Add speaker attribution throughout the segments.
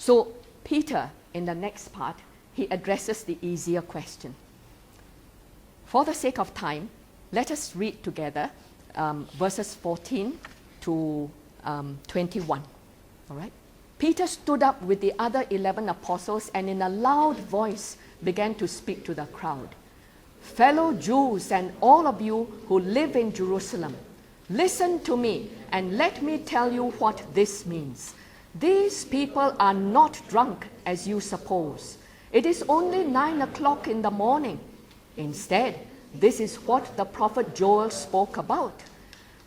Speaker 1: So Peter, in the next part, he addresses the easier question. For the sake of time, let us read together verses 14 to 21. All right? Peter stood up with the other 11 apostles and in a loud voice began to speak to the crowd. Fellow Jews and all of you who live in Jerusalem, listen to me and let me tell you what this means. These people are not drunk as you suppose. It is only 9 o'clock in the morning. Instead, this is what the prophet Joel spoke about.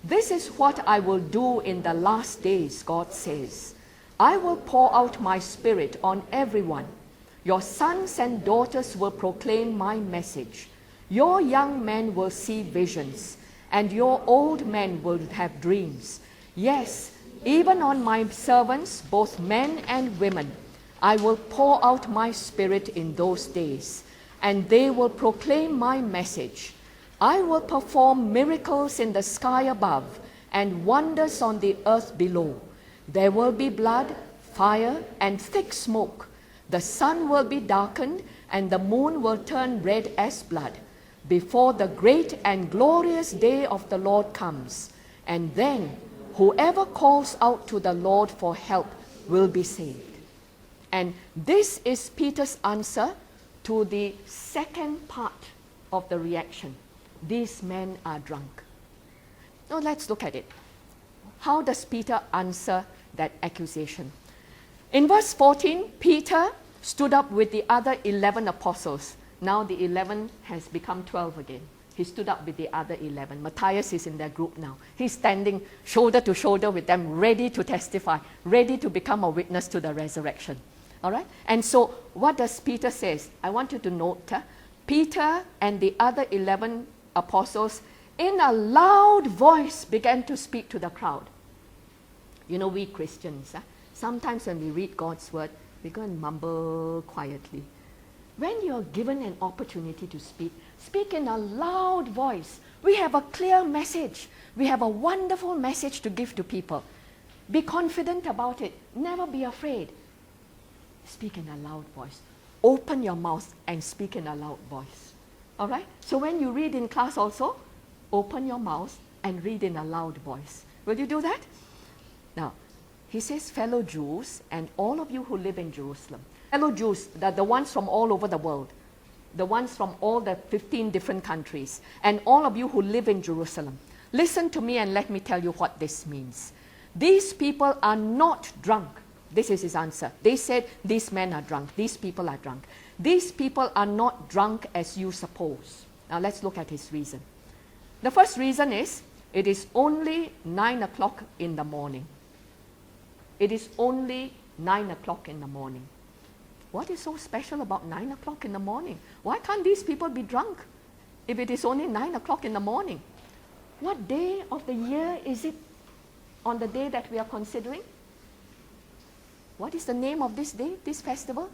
Speaker 1: This is what I will do in the last days, God says. I will pour out my spirit on everyone. Your sons and daughters will proclaim my message. Your young men will see visions, and your old men will have dreams. Yes, even on my servants, both men and women, I will pour out my spirit in those days, and they will proclaim my message. I will perform miracles in the sky above and wonders on the earth below. There will be blood, fire, and thick smoke. The sun will be darkened, and the moon will turn red as blood, before the great and glorious day of the Lord comes. And then whoever calls out to the Lord for help will be saved. And this is Peter's answer to the second part of the reaction. These men are drunk. Now let's look at it. How does Peter answer that accusation? In verse 14, Peter stood up with the other 11 apostles. Now the 11 has become 12 again. He stood up with the other 11. Matthias is in their group now. He's standing shoulder to shoulder with them, ready to testify, ready to become a witness to the resurrection. All right? And so what does Peter say? I want you to note, Peter and the other 11 apostles, in a loud voice, began to speak to the crowd. You know, we Christians, sometimes when we read God's word, we go and mumble quietly. When you're given an opportunity to speak, speak in a loud voice. We have a clear message. We have a wonderful message to give to people. Be confident about it. Never be afraid. Speak in a loud voice. Open your mouth and speak in a loud voice. All right? So when you read in class also, open your mouth and read in a loud voice. Will you do that? Now, he says, fellow Jews and all of you who live in Jerusalem. Fellow Jews, the ones from all over the world, the ones from all the 15 different countries, and all of you who live in Jerusalem. Listen to me and let me tell you what this means. These people are not drunk. This is his answer. They said, these men are drunk. These people are drunk. These people are not drunk as you suppose. Now let's look at his reason. The first reason is, it is only 9 o'clock in the morning. It is only 9 o'clock in the morning. What is so special about 9 o'clock in the morning? Why can't these people be drunk if it is only 9 o'clock in the morning? What day of the year is it on the day that we are considering? What is the name of this day, this festival?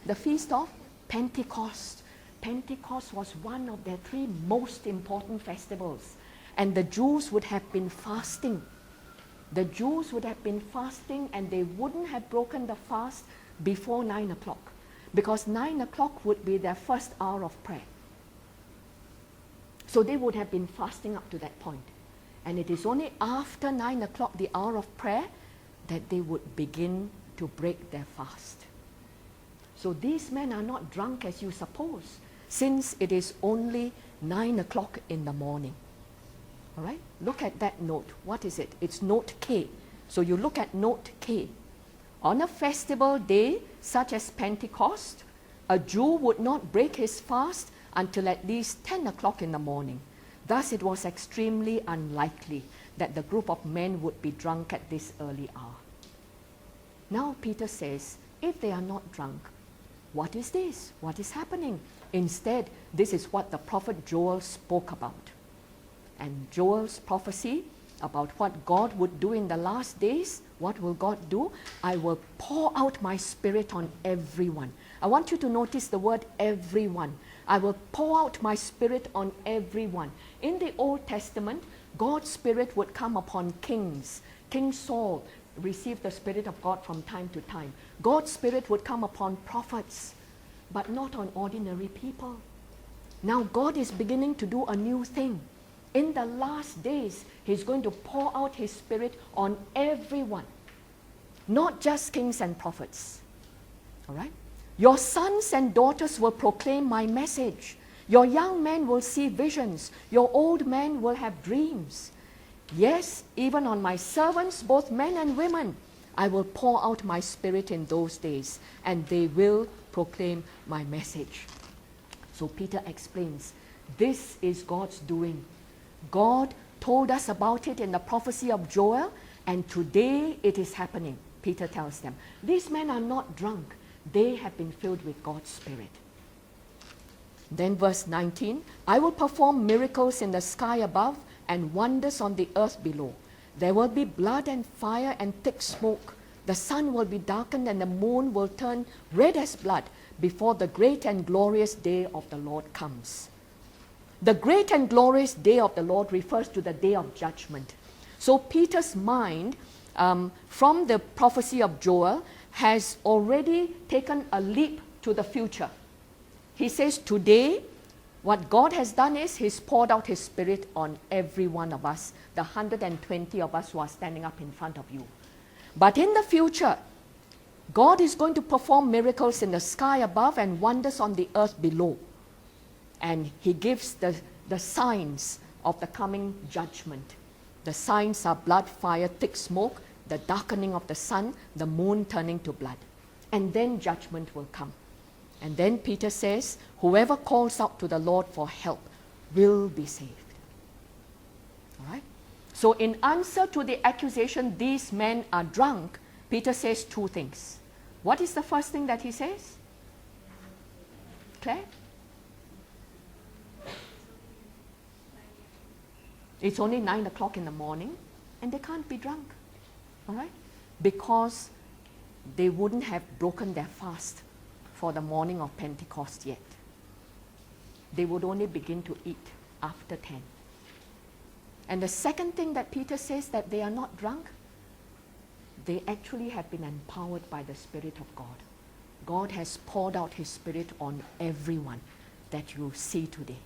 Speaker 1: The Feast of Pentecost. Pentecost was one of their 3 most important festivals. And the Jews would have been fasting. The Jews would have been fasting, and they wouldn't have broken the fast before 9 o'clock, because 9 o'clock would be their first hour of prayer. So they would have been fasting up to that point. And it is only after 9 o'clock, the hour of prayer, that they would begin to break their fast. So these men are not drunk as you suppose, since it is only 9 o'clock in the morning. All right? Look at that note. What is it? It's note K. So you look at note K. On a festival day such as Pentecost, a Jew would not break his fast until at least 10 o'clock in the morning. Thus it was extremely unlikely that the group of men would be drunk at this early hour. Now Peter says, if they are not drunk, what is this? What is happening? Instead, this is what the prophet Joel spoke about. And Joel's prophecy about what God would do in the last days, what will God do? I will pour out my spirit on everyone. I want you to notice the word everyone. I will pour out my spirit on everyone. In the Old Testament, God's spirit would come upon kings. King Saul, received the Spirit of God from time to time. God's Spirit would come upon prophets, but not on ordinary people. Now God is beginning to do a new thing. In the last days, He's going to pour out His Spirit on everyone, not just kings and prophets. All right? Your sons and daughters will proclaim my message. Your young men will see visions. Your old men will have dreams. Yes, even on my servants, both men and women, I will pour out my Spirit in those days, and they will proclaim my message. So Peter explains, this is God's doing. God told us about it in the prophecy of Joel, and today it is happening. Peter tells them, these men are not drunk. They have been filled with God's Spirit. Then verse 19, I will perform miracles in the sky above and wonders on the earth below. There will be blood and fire and thick smoke. The sun will be darkened and the moon will turn red as blood before the great and glorious day of the Lord comes. The great and glorious day of the Lord refers to the day of judgment. So Peter's mind, from the prophecy of Joel, has already taken a leap to the future. He says today, what God has done is He's poured out His Spirit on every one of us, the 120 of us who are standing up in front of you. But in the future, God is going to perform miracles in the sky above and wonders on the earth below. And He gives the signs of the coming judgment. The signs are blood, fire, thick smoke, the darkening of the sun, the moon turning to blood. And then judgment will come. And then Peter says, whoever calls out to the Lord for help will be saved. All right? So in answer to the accusation, these men are drunk, Peter says two things. What is the first thing that he says? Claire? It's only 9 o'clock in the morning, and they can't be drunk. All right? Because they wouldn't have broken their fast for the morning of Pentecost yet. They would only begin to eat after 10. And the second thing that Peter says, that they are not drunk, they actually have been empowered by the Spirit of God. God has poured out His Spirit on everyone that you see today.